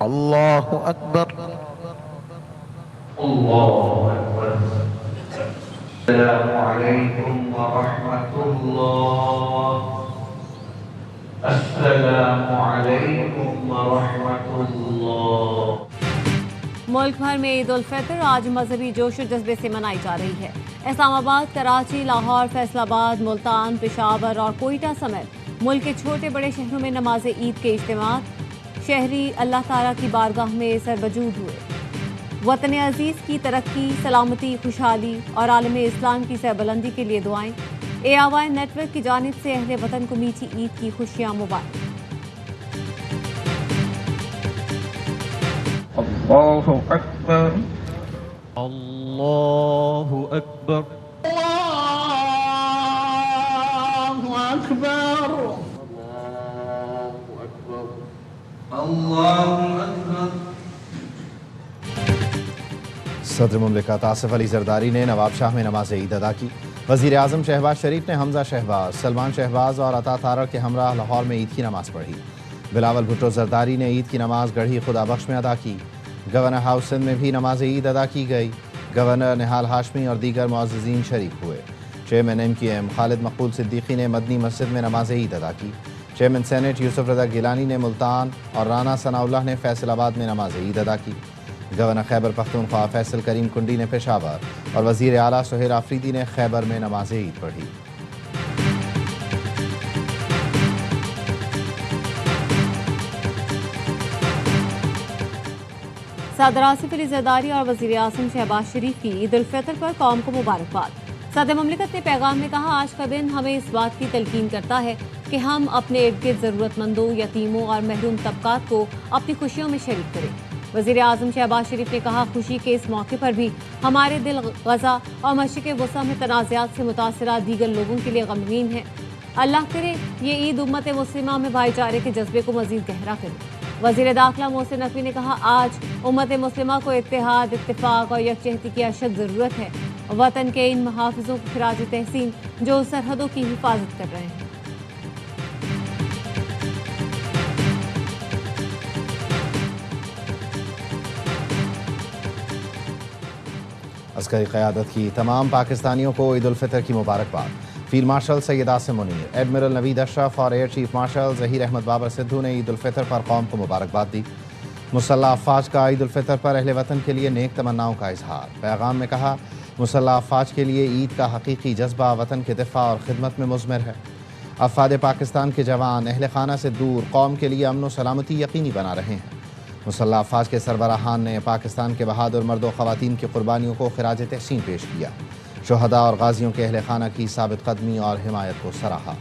اللہ اکبر اللہ اکبر السلام علیکم ورحمۃ اللہ السلام علیکم ورحمۃ اللہ ملک بھر میں عید الفطر آج مذہبی جوش و جذبے سے منائی جا رہی ہے۔ اسلام آباد، کراچی، لاہور، فیصل آباد، ملتان، پشاور اور کوئٹہ سمیت ملک کے چھوٹے بڑے شہروں میں نماز عید کے اجتماعات شہری اللہ تعالیٰ کی بارگاہ میں سربجود ہوئے۔ وطن عزیز کی ترقی، سلامتی، خوشحالی اور عالم اسلام کی سربلندی کے لیے دعائیں۔ ARY نیٹ ورک کی جانب سے اہل وطن کو میٹھی عید کی خوشیاں مبارک۔ اللہ اکبر اللہ اکبر اللہ اکبر اللہ اکبر۔ صدر مملکت آصف علی زرداری نے نواب شاہ میں نماز عید ادا کی۔ وزیر اعظم شہباز شریف نے حمزہ شہباز، سلمان شہباز اور عطا تارڑ کے ہمراہ لاہور میں عید کی نماز پڑھی۔ بلاول بھٹو زرداری نے عید کی نماز گڑھی خدا بخش میں ادا کی۔ گورنر ہاؤس سندھ میں بھی نماز عید ادا کی گئی۔ گورنر نہال ہاشمی اور دیگر معززین شریک ہوئے۔ چیئرمین MQM خالد مقبول صدیقی نے مدنی مسجد میں نماز عید ادا کی۔ چیئرمین سینیٹ یوسف رضا گیلانی نے ملتان اور رانا ثناء اللہ نے فیصل آباد میں نماز عید ادا کی۔ گورنر خیبر پختونخوا فیصل کریم کنڈی نے پشاور اور وزیر اعلیٰ سہیل آفریدی نے خیبر میں نماز عید پڑھی۔ صدر آصف علی زرداری اور وزیر اعظم شہباز شریف کی عید الفطر پر قوم کو مبارکباد۔ صدر مملکت نے پیغام میں کہا، آج کا دن ہمیں اس بات کی تلقین کرتا ہے کہ ہم اپنے ارد گرد ضرورت مندوں، یتیموں اور محروم طبقات کو اپنی خوشیوں میں شریک کریں۔ وزیر اعظم شہباز شریف نے کہا، خوشی کے اس موقع پر بھی ہمارے دل غزہ اور مشرق وسطیٰ میں تنازعات سے متاثرہ دیگر لوگوں کے لیے غمگین ہے۔ اللہ کرے یہ عید امت مسلمہ میں بھائی چارے کے جذبے کو مزید گہرا کرے۔ وزیر داخلہ محسن نقوی نے کہا، آج امت مسلمہ کو اتحاد، اتفاق اور یکجہتی کی اشد ضرورت ہے۔ وطن کے ان محافظوں کو خراج تحسین جو سرحدوں کی حفاظت کر رہے ہیں۔ عسکری قیادت کی تمام پاکستانیوں کو عید الفطر کی مبارکباد۔ Field marshal Syed Asim Munir, admiral Naveed Ashraf اور air chief marshal Zaheer Ahmed Babar Sidhu نے عید الفطر پر قوم کو مبارکباد دی۔ مسلح افواج کا عید الفطر پر اہل وطن کے لیے نیک تمناؤں کا اظہار۔ پیغام میں کہا، مسلح افواج کے لیے عید کا حقیقی جذبہ وطن کے دفاع اور خدمت میں مضمر ہے۔ افواج پاکستان کے جوان اہل خانہ سے دور قوم کے لیے امن و سلامتی یقینی بنا رہے ہیں۔ مسلح افواج کے سربراہان نے پاکستان کے بہادر مرد و خواتین کی قربانیوں کو خراج تحسین پیش کیا۔ شہداء اور غازیوں کے اہل خانہ کی ثابت قدمی اور حمایت کو سراہا۔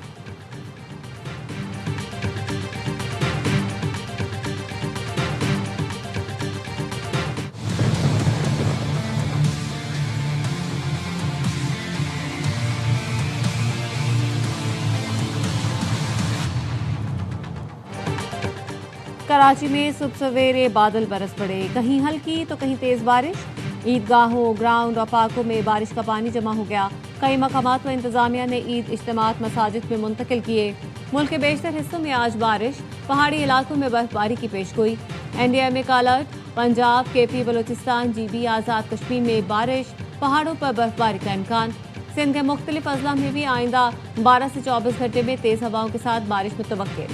کراچی میں صبح سویرے بادل برس پڑے، کہیں ہلکی تو کہیں تیز بارش۔ عیدگاہوں، گراؤنڈ اور پارکوں میں بارش کا پانی جمع ہو گیا۔ کئی مقامات پر انتظامیہ نے عید اجتماعات مساجد میں منتقل کیے۔ ملک کے بیشتر حصوں میں آج بارش، پہاڑی علاقوں میں برف باری کی پیش گوئی۔ NDMA کا alert, Punjab, KP، Balochistan, GB، Azad Kashmir میں بارش، پہاڑوں پر برف باری کا امکان۔ سندھ کے مختلف اضلاع میں بھی آئندہ 12 سے 24 گھنٹے میں تیز ہواؤں کے ساتھ بارش متوقع۔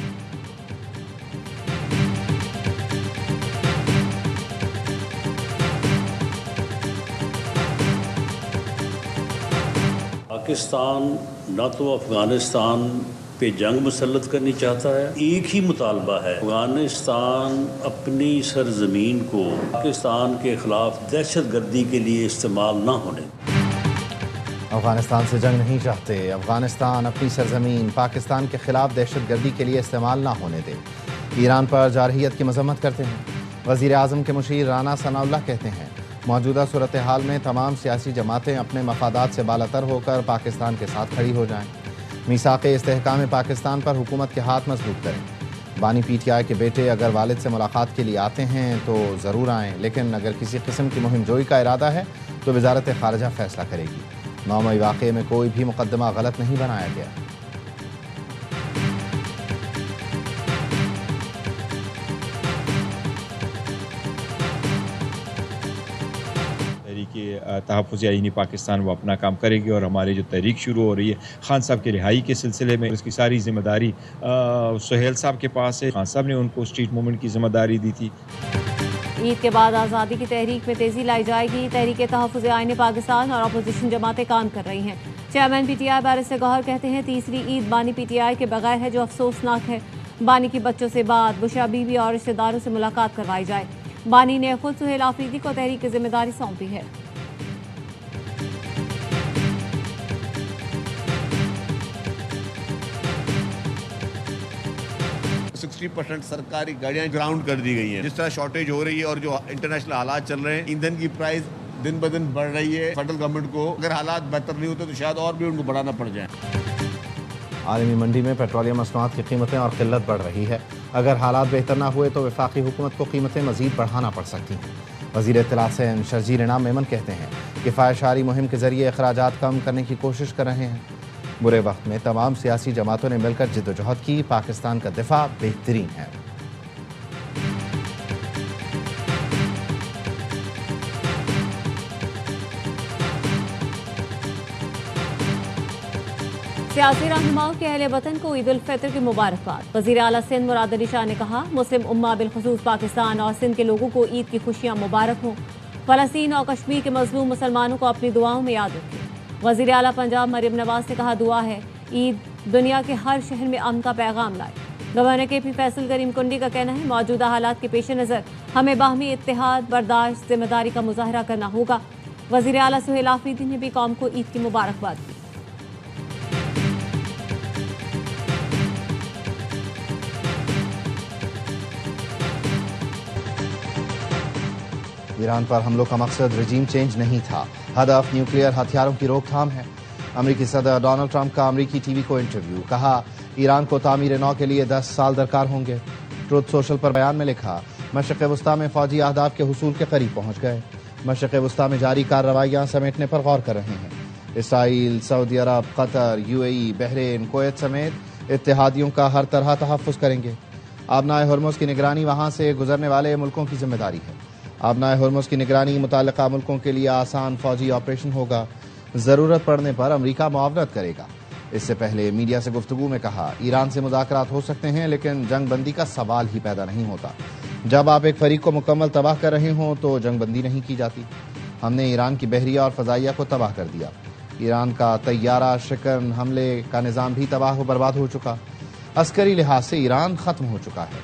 پاکستان نہ تو افغانستان پہ جنگ مسلط کرنی چاہتا ہے، ایک ہی مطالبہ ہے، افغانستان اپنی سرزمین کو پاکستان کے خلاف دہشت گردی کے لیے استعمال نہ ہونے۔ افغانستان سے جنگ نہیں چاہتے، افغانستان اپنی سرزمین پاکستان کے خلاف دہشت گردی کے لیے استعمال نہ ہونے دے۔ ایران پر جارحیت کی مذمت کرتے ہیں۔ وزیر اعظم کے مشیر رانا ثناء اللہ کہتے ہیں، موجودہ صورتحال میں تمام سیاسی جماعتیں اپنے مفادات سے بالاتر ہو کر پاکستان کے ساتھ کھڑی ہو جائیں۔ میثاق استحکام پاکستان پر حکومت کے ہاتھ مضبوط کریں۔ بانی PTI کے بیٹے اگر والد سے ملاقات کے لیے آتے ہیں تو ضرور آئیں، لیکن اگر کسی قسم کی مہم جوئی کا ارادہ ہے تو وزارت خارجہ فیصلہ کرے گی۔ 9 مئی واقعے میں کوئی بھی مقدمہ غلط نہیں بنایا گیا۔ कि तहफ़्फ़ुज़ आईनी पाकिस्तान वो अपना काम करेगी और हमारी जो तहरीक शुरू हो रही है खान साहब की रिहाई के सिलसिले में उसकी सारी ज़िम्मेदारी सुहेल साहब के पास है। खान साहब ने उनको स्ट्रीट मूवमेंट की ज़िम्मेदारी दी थी। ईद के बाद आज़ादी की तहरीक में तेज़ी लाई जाएगी। तहरीक तहफ़्फ़ुज़ आईन पाकिस्तान और अपोजिशन जमातें काम कर रही हैं। चेयरमैन PTI बैरिस्टर गौहर कहते हैं तीसरी ईद बानी PTI के बगैर है जो अफसोसनाक है। बानी की बच्चों से बात, बुशरा बीवी और रिश्तेदारों से मुलाकात करवाई जाए। बानी ने खुद सुहेल आफरीदी को तहरीक की जिम्मेदारी सौंपी है। 60% सरकारी गाड़ियां ग्राउंड कर दी गई हैं। जिस तरह शॉर्टेज हो रही है और जो इंटरनेशनल हालात चल रहे हैं, ईंधन की प्राइस दिन ब दिन बढ़ रही है। फेडरल गवर्नमेंट को अगर हालात बेहतर नहीं होते तो शायद और भी उनको बढ़ाना पड़ जाए। आलमी मंडी में पेट्रोलियम मसनूआत की कीमतें और किल्लत बढ़ रही है। अगर हालात बेहतर ना हुए तो वफाकी हुकूमत को कीमतें मजीद बढ़ाना पड़ सकती हैं। वज़ीर इत्तलात से शर्जील इनाम मेमन कहते हैं कि फ़ाहिशारी मुहिम के ज़रिए अखराजात कम करने की कोशिश कर रहे हैं। बुरे वक्त में तमाम सियासी जमातों ने मिलकर जिद्दोजहद की। पाकिस्तान का दिफा बेहतरीन है। सियासी रहनुमाओं के अहले वतन को ईद उल फितर की मुबारकबाद। वज़ीर आला सिंध मुराद अली शाह ने कहा मुस्लिम उम्मा बिलखुसूस पाकिस्तान और सिंध के लोगों को ईद की खुशियां मुबारक हों। फ़लस्तीन और कश्मीर के मज़लूम मुसलमानों को अपनी दुआओं में याद रखें। वज़ीर आला पंजाब मरियम नवाज ने कहा दुआ है ईद दुनिया के हर शहर में अमन का पैगाम लाए। गवर्नर KP फैसल करीम कुंडी का कहना है मौजूदा हालात के पेश नज़र हमें बाहमी इत्तेहाद, बर्दाश्त, जिम्मेदारी का मुजाहरा करना होगा। वज़ीर आला सुहेल आफरीदी ने भी कौम को ईद की मुबारकबाद दी। ईरान पर हमलों का मकसद रजीम चेंज नहीं था, हदफ न्यूक्लियर हथियारों की रोकथाम है। अमरीकी सदर डोनाल्ड ट्रंप का अमरीकी TV को इंटरव्यू। कहा ईरान को तामीर नौ के लिए 10 साल दरकार होंगे। ट्रुथ सोशल पर बयान में लिखा मशरिक़ वस्ता में फौजी अहदाफ के हुसूल के करीब पहुंच गए। मशरिक़ वस्ता में जारी कार्रवाइयां समेटने पर गौर कर रहे हैं। इसराइल, सऊदी अरब, कतर, UAE, बहरीन, कुवैत समेत इत्तेहादियों का हर तरह तहफ़्फ़ुज़ करेंगे। आबनाए हुर्मुज़ की निगरानी वहां से गुजरने वाले मुल्कों की जिम्मेदारी है। आबनाए हुर्मुज़ की निगरानी मुताल्लिक़ा मुल्कों के लिए आसान फौजी ऑपरेशन होगा। ज़रूरत पड़ने पर अमरीका मुआवनत करेगा। इससे पहले मीडिया से गुफ्तगू में कहा ईरान से मुज़ाकरात हो सकते हैं लेकिन जंग बंदी का सवाल ही पैदा नहीं होता। जब आप एक फरीक को मुकम्मल तबाह कर रहे हों तो जंग बंदी नहीं की जाती। हमने ईरान की बहरिया और फ़ज़ाइया को तबाह कर दिया। ईरान का तैयारा शिकन हमले का निज़ाम भी तबाह व बर्बाद हो चुका। अस्करी लिहाज से ईरान ख़त्म हो चुका है।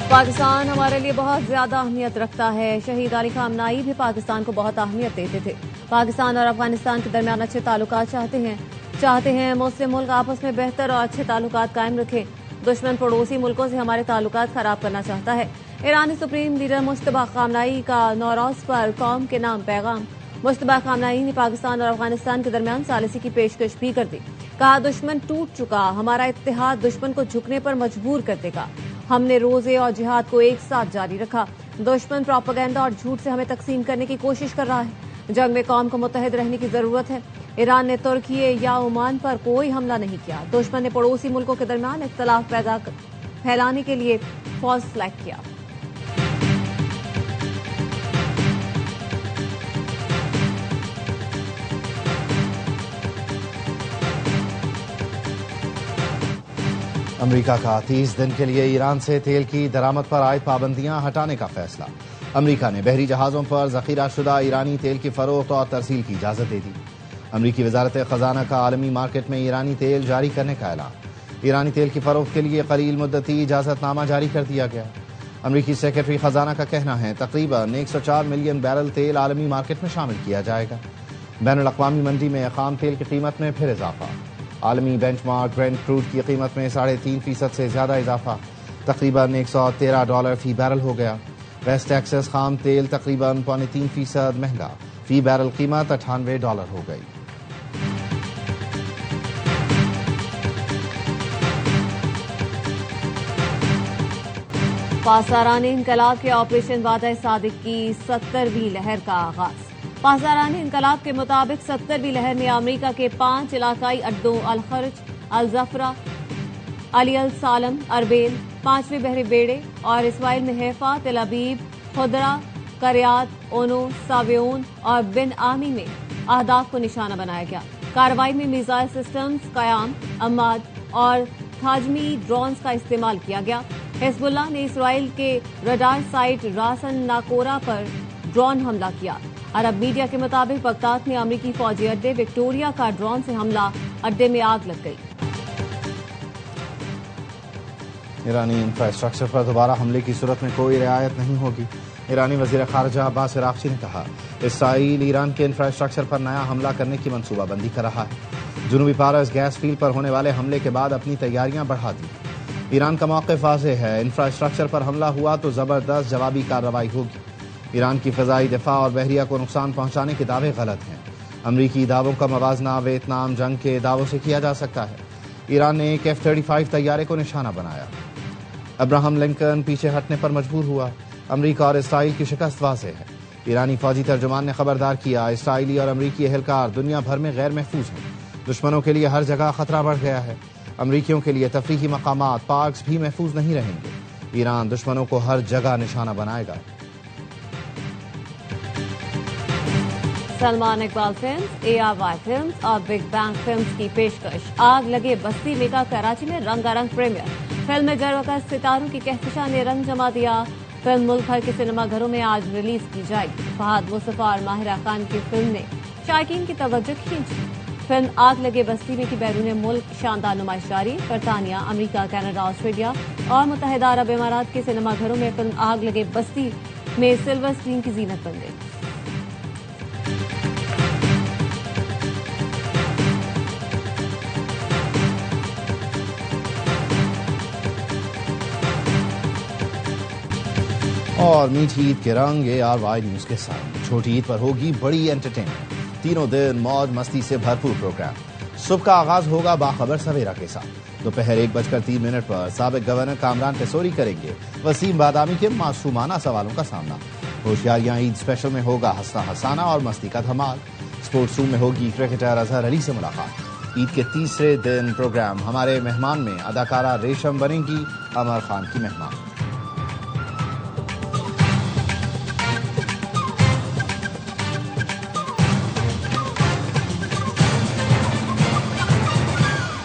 पाकिस्तान हमारे लिए बहुत ज्यादा अहमियत रखता है। शहीद अली खामनाई भी पाकिस्तान को बहुत अहमियत देते थे। पाकिस्तान और अफगानिस्तान के दरमियान अच्छे ताल्लुकात चाहते हैं मुस्लिम मुल्क आपस में बेहतर और अच्छे ताल्लुकात कायम रखें। दुश्मन पड़ोसी मुल्कों से हमारे ताल्लुकात खराब करना चाहता है। ईरानी सुप्रीम लीडर मुश्तबा खामनाई का नौरोज पर कौम के नाम पैगाम। मुश्तबा खामनाई ने पाकिस्तान और अफगानिस्तान के दरमियान सालिसी की पेशकश भी कर दी। कहा दुश्मन टूट चुका, हमारा इत्तेहाद दुश्मन को झुकने पर मजबूर कर देगा। हमने रोजे और जिहाद को एक साथ जारी रखा। दुश्मन प्रोपेगेंडा और झूठ से हमें तकसीम करने की कोशिश कर रहा है। जंग में कौम को मुत्तहिद रहने की जरूरत है। ईरान ने तुर्की या ओमान पर कोई हमला नहीं किया। दुश्मन ने पड़ोसी मुल्कों के दरमियान इख्तलाफ फैलाने के लिए फॉल्स फ्लैग किया। अमेरिका का 30 दिन के लिए ईरान से तेल की दरामद पर आयद पाबंदियां हटाने का फैसला। अमेरिका ने बहरी जहाज़ों पर ज़ख़ीरा शुदा ईरानी तेल की फ़रोख्त और तरसील की इजाज़त दे दी। अमेरिकी वज़ारत ख़ज़ाना का आलमी मार्केट में ईरानी तेल जारी करने का ऐलान। ईरानी तेल की फ़रोख्त के लिए कलील मुद्दती इजाज़तनामा जारी कर दिया गया। अमेरिकी सेक्रेटरी ख़ज़ाना का कहना है तकरीबन 104 मिलियन बैरल तेल आलमी मार्केट में शामिल किया जाएगा। बैनुल-अक़वामी मंडी में ख़ाम तेल की कीमत में फिर इजाफा। आलमी बेंचमार्क ब्रेंट क्रूड की कीमत में 3.5% से ज़्यादा इजाफा, तकरीबन $113 फी बैरल हो गया। वेस्ट टेक्सास खाम तेल तकरीबन 3.25% महंगा, फी बैरल कीमत $98 हो गई। पासदारान इनकलाब के ऑपरेशन वादा सादिक की 70वीं लहर का आगाज। पासदारान इनकलाब के मुताबिक 70वीं लहर में अमेरिका के 5 इलाकाई अड्डों अल-खर्ज, अल-जफरा, अली अल सालम, अरबेल, 5वें बहरे बेड़े और इसराइल में हैफा, तेल अबीब, खुदरा, करियात, ओनो, सावेओन और बिन आमी में अहदाफ को निशाना बनाया गया। कार्रवाई में मिसाइल सिस्टम्स, कयाम, अम्माद और थाजमी ड्रोन्स का इस्तेमाल किया गया। हिजबुल्लाह ने इसराइल के रडार साइट रासन नाकोरा पर ड्रोन हमला किया। अरब मीडिया के मुताबिक बगदाद में अमरीकी फौजी अड्डे विक्टोरिया का ड्रोन से हमला, अड्डे में आग लग गई। ईरानी इंफ्रास्ट्रक्चर पर दोबारा हमले की सूरत में कोई रियायत नहीं होगी। ईरानी वजीर खारजा अब्बास अरागची ने कहा, इसराइल ईरान के इंफ्रास्ट्रक्चर पर नया हमला करने की मंसूबाबंदी कर रहा है। जनूबी पारस गैस फील्ड पर होने वाले हमले के बाद अपनी तैयारियां बढ़ा दी। ईरान का मौक़िफ़ वाज़ेह है, इंफ्रास्ट्रक्चर पर हमला हुआ तो ज़बरदस्त जवाबी कार्रवाई होगी। ईरान की फ़ज़ाई दिफ़ा और बहरिया को नुकसान पहुंचाने के दावे गलत हैं। अमरीकी दावों का मवाजना वियतनाम जंग के दावों से किया जा सकता है। ईरान ने एक F-35 तैयारे को निशाना बनाया। अब्राहम लिंकन पीछे हटने पर मजबूर हुआ। अमरीका और इसराइल की शिकस्त वाज़ेह है। ईरानी फौजी तर्जुमान ने खबरदार किया, इसराइली और अमरीकी एहलकार दुनिया भर में गैर महफूज हैं। दुश्मनों के लिए हर जगह खतरा बढ़ गया है। अमरीकियों के लिए तफरीही मकामात, पार्क्स भी महफूज नहीं रहेंगे। ईरान दुश्मनों को हर जगह निशाना बनाएगा। Salman Iqbal films, ARY films और बिग बैंग फिल्म्स की पेशकश। आग लगे बस्ती में का कराची में रंगारंग प्रीमियर। फिल्म में जरवकर सितारों की कहकशां ने रंग जमा दिया। फिल्म मुल्क भर के सिनेमा घरों में आज रिलीज की जाएगी। फहद मुस्तफा और माहिरा खान की फिल्म ने शायकीन की तवज्जो खींची। फिल्म आग लगे बस्ती में की बैरून मुल्क शानदार नुमाइश जारी। बरतानिया, अमरीका, कनाडा, ऑस्ट्रेलिया और मुत्तहिदा अरब इमारात के सिनेमा घरों में फिल्म आग लगे बस्ती में सिल्वर स्क्रीन की जीनत बन गई। और मीठी ईद के रंग ARY न्यूज के साथ। छोटी ईद पर होगी बड़ी एंटरटेनमेंट। तीनों दिन मौज मस्ती से भरपूर प्रोग्राम। सुबह का आगाज होगा बाखबर सवेरा के साथ। दोपहर 1:03 पर साबिक गवर्नर कामरान पेशोरी करेंगे वसीम बादामी के मासूमाना सवालों का सामना। होशियारियां ईद स्पेशल में होगा हंसना हंसाना और मस्ती का धमाल। स्पोर्ट्स रूम में होगी क्रिकेटर अजहर अली से मुलाकात। ईद के तीसरे दिन प्रोग्राम हमारे मेहमान में अदाकारा रेशम बनेंगी अमर खान की मेहमान।